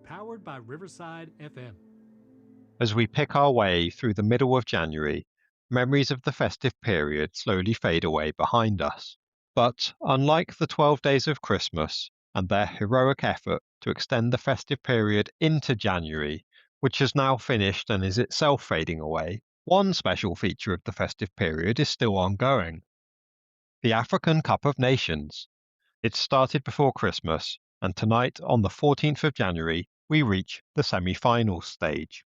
Powered by Riverside FM. As we pick our way through the middle of January, memories of the festive period slowly fade away behind us. But unlike the 12 days of Christmas and their heroic effort to extend the festive period into January, which has now finished and is itself fading away, one special feature of the festive period is still ongoing: the African Cup of Nations. It started before Christmas, and tonight, on the 14th of January, we reach the semi-final stage.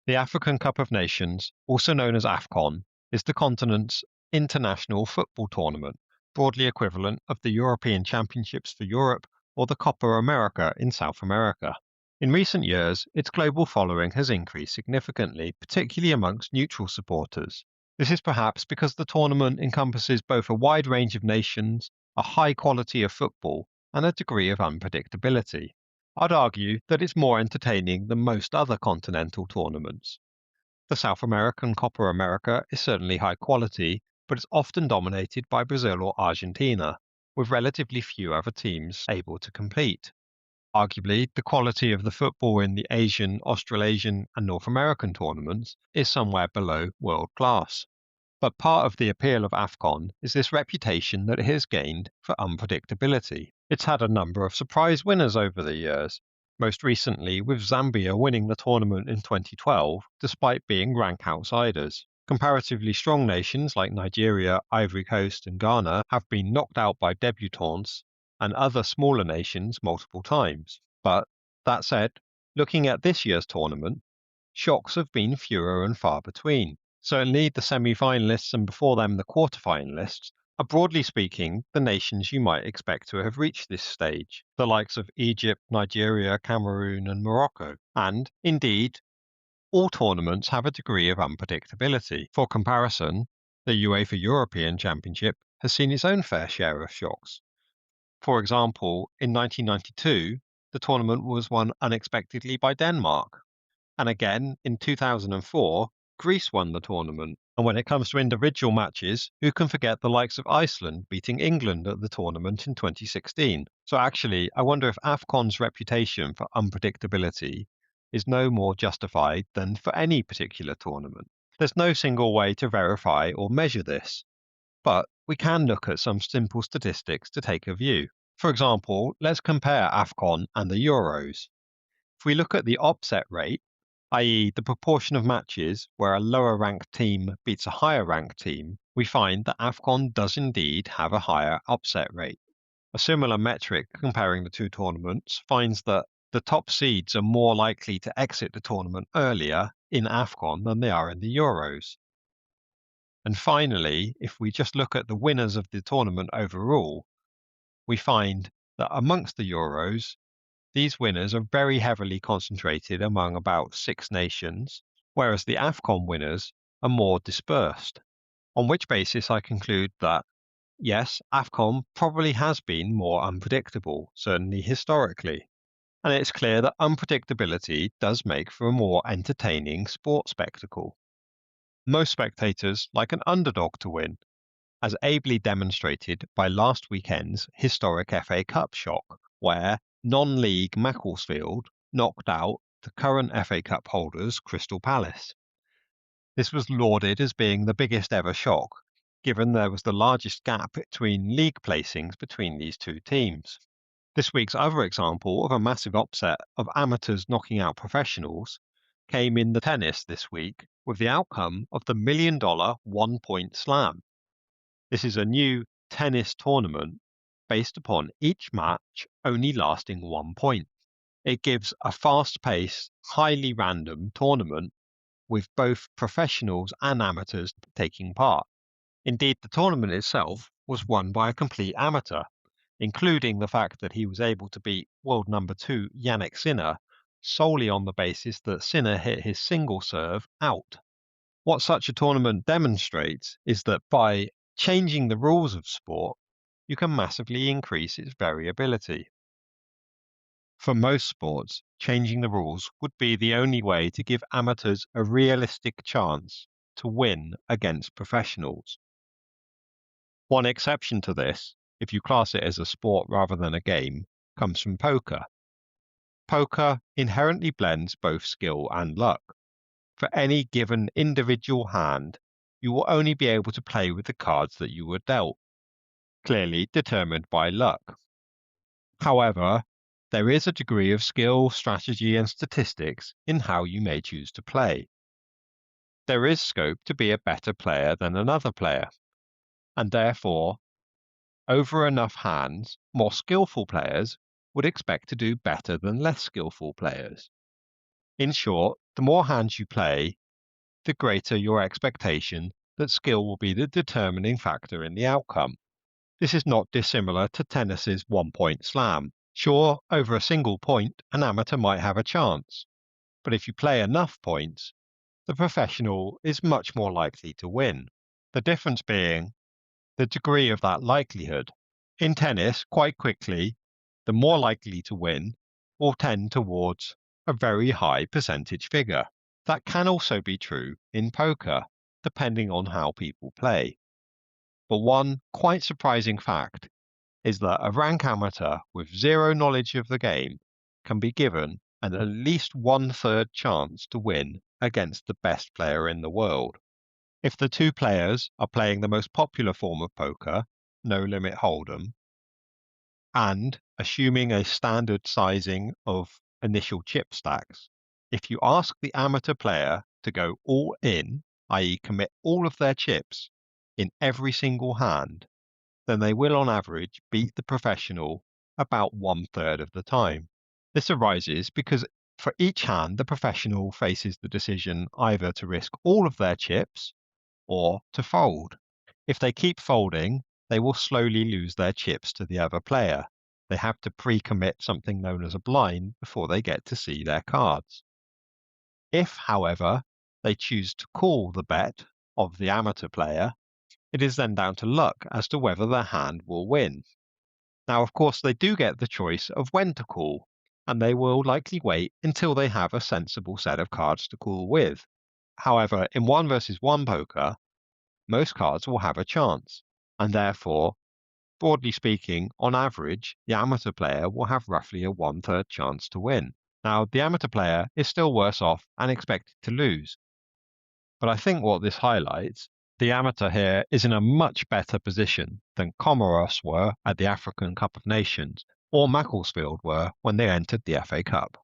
The African Cup of Nations, also known as AFCON, is the continent's international football tournament, broadly equivalent of the European Championships for Europe or the Copa America in South America. In recent years, its global following has increased significantly, particularly amongst neutral supporters. This is perhaps because the tournament encompasses both a wide range of nations, a high quality of football, and a degree of unpredictability. I'd argue that it's more entertaining than most other continental tournaments. The South American Copa America is certainly high quality, but it's often dominated by Brazil or Argentina, with relatively few other teams able to compete. Arguably, the quality of the football in the Asian, Australasian, and North American tournaments is somewhere below world class. But part of the appeal of AFCON is this reputation that it has gained for unpredictability. It's had a number of surprise winners over the years, most recently with Zambia winning the tournament in 2012 despite being rank outsiders. Comparatively strong nations like Nigeria, Ivory Coast, and Ghana have been knocked out by debutantes and other smaller nations multiple times. But that said, looking at this year's tournament, shocks have been fewer and far between. Certainly, the semi-finalists and before them the quarter-finalists are, broadly speaking, the nations you might expect to have reached this stage, the likes of Egypt, Nigeria, Cameroon, and Morocco. And, indeed, all tournaments have a degree of unpredictability. For comparison, the UEFA European Championship has seen its own fair share of shocks. For example, in 1992, the tournament was won unexpectedly by Denmark. And again, in 2004, Greece won the tournament. And when it comes to individual matches, who can forget the likes of Iceland beating England at the tournament in 2016? So actually, I wonder if AFCON's reputation for unpredictability is no more justified than for any particular tournament. There's no single way to verify or measure this, but we can look at some simple statistics to take a view. For example, let's compare AFCON and the Euros. If we look at the upset rate, i.e., the proportion of matches where a lower ranked team beats a higher ranked team, we find that AFCON does indeed have a higher upset rate. A similar metric comparing the two tournaments finds that the top seeds are more likely to exit the tournament earlier in AFCON than they are in the Euros. And finally, if we just look at the winners of the tournament overall, we find that amongst the Euros, these winners are very heavily concentrated among about 6 nations, whereas the AFCON winners are more dispersed. On which basis I conclude that, yes, AFCON probably has been more unpredictable, certainly historically. And it's clear that unpredictability does make for a more entertaining sport spectacle. Most spectators like an underdog to win, as ably demonstrated by last weekend's historic FA Cup shock, where non-league Macclesfield knocked out the current FA Cup holders Crystal Palace. This was lauded as being the biggest ever shock, given there was the largest gap between league placings between these two teams. This week's other example of a massive upset of amateurs knocking out professionals came in the tennis this week with the outcome of the $1 million 1-point slam. This is a new tennis tournament based upon each match only lasting 1 point. It gives a fast-paced, highly random tournament with both professionals and amateurs taking part. Indeed, the tournament itself was won by a complete amateur, including the fact that he was able to beat world number 2 Yannick Sinner solely on the basis that Sinner hit his single serve out. What such a tournament demonstrates is that by changing the rules of sport, you can massively increase its variability. For most sports, changing the rules would be the only way to give amateurs a realistic chance to win against professionals. One exception to this, if you class it as a sport rather than a game, comes from poker. Poker inherently blends both skill and luck. For any given individual hand, you will only be able to play with the cards that you were dealt, clearly determined by luck. However, there is a degree of skill, strategy, and statistics in how you may choose to play. There is scope to be a better player than another player, and therefore, over enough hands, more skillful players would expect to do better than less skillful players. In short, the more hands you play, the greater your expectation that skill will be the determining factor in the outcome. This is not dissimilar to tennis's 1-point slam. Sure, over a single point, an amateur might have a chance, but if you play enough points, the professional is much more likely to win. The difference being the degree of that likelihood. In tennis, quite quickly, the more likely to win will tend towards a very high percentage figure. That can also be true in poker, depending on how people play. But one quite surprising fact is that a rank amateur with zero knowledge of the game can be given an at least 1/3 chance to win against the best player in the world. If the two players are playing the most popular form of poker, no limit hold'em, and assuming a standard sizing of initial chip stacks, if you ask the amateur player to go all in, i.e. commit all of their chips in every single hand, then they will on average beat the professional about 1/3 of the time. This arises because for each hand the professional faces the decision either to risk all of their chips or to fold. If they keep folding, they will slowly lose their chips to the other player. They have to pre-commit something known as a blind before they get to see their cards. If, however, they choose to call the bet of the amateur player, it is then down to luck as to whether their hand will win. Now, of course, they do get the choice of when to call, and they will likely wait until they have a sensible set of cards to call with. However, in 1 versus 1 poker, most cards will have a chance, and therefore, broadly speaking, on average, the amateur player will have roughly a 1/3 chance to win. Now, the amateur player is still worse off and expected to lose. But I think what this highlights, the amateur here is in a much better position than Comoros were at the African Cup of Nations or Macclesfield were when they entered the FA Cup.